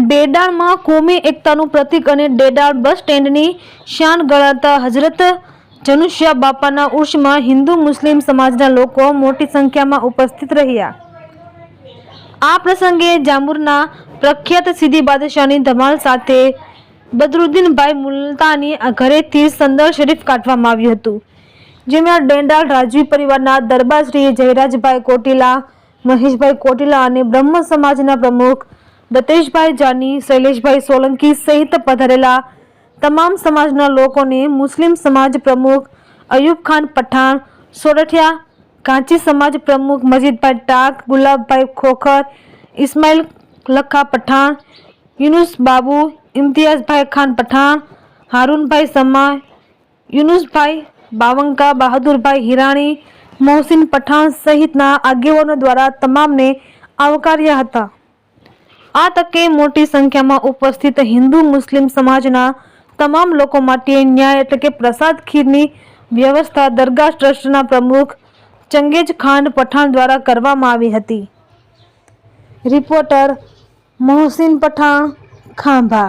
ડેડાણમાં કોમી એકતાનું પ્રતીક અને ડેડાણ બસ સ્ટેન્ડની શાન ગણાતા હજરત જનુશિયા બાપાના ઉર્ષમાં હિન્દુ મુસ્લિમ સમાજના લોકો મોટી સંખ્યામાં ઉપસ્થિત રહ્યા। આ પ્રસંગે જામુરના પ્રખ્યાત સીધી બાદશાહની ધમાલ સાથે બદરુદ્દીનભાઈ મુલતાની ઘરેથી સંદર શરીફ કાઢવામાં આવ્યું હતું, જેમાં ડેડાણ રાજવી પરિવારના દરબાર શ્રી જયરાજભાઈ કોટીલા, મહેશભાઈ કોટીલા અને બ્રહ્મ સમાજના પ્રમુખ દત્તેશભાઈ જાની, શૈલેષભાઈ સોલંકી સહિત પધારેલા તમામ સમાજના લોકોને મુસ્લિમ સમાજ પ્રમુખ અયુબ ખાન પઠાણ સોરઠિયા, ઘાંચી સમાજ પ્રમુખ મજીદભાઈ ટાક, ગુલાબભાઈ ખોખર, ઇસ્માઇલ લખા પઠાણ, યુનુસ બાબુ, ઇમ્તિયાઝભાઈ ખાન પઠાણ, હારૂનભાઈ સમા, યુનુસભાઈ બાવંકા, બહાદુરભાઈ હિરાણી, મોહસિન પઠાણ સહિતના આગેવાનો દ્વારા તમામને આવકાર્યા હતા। આ તકે મોટી સંખ્યામાં ઉપસ્થિત હિન્દુ મુસ્લિમ સમાજના તમામ લોકો માટે ન્યાય એટલે કે પ્રસાદ ખીરની વ્યવસ્થા દરગાહ ટ્રસ્ટના પ્રમુખ ચંગેજ ખાન પઠાણ દ્વારા કરવામાં આવી હતી। રિપોર્ટર મોહસિન પઠાણ, ખાંભા।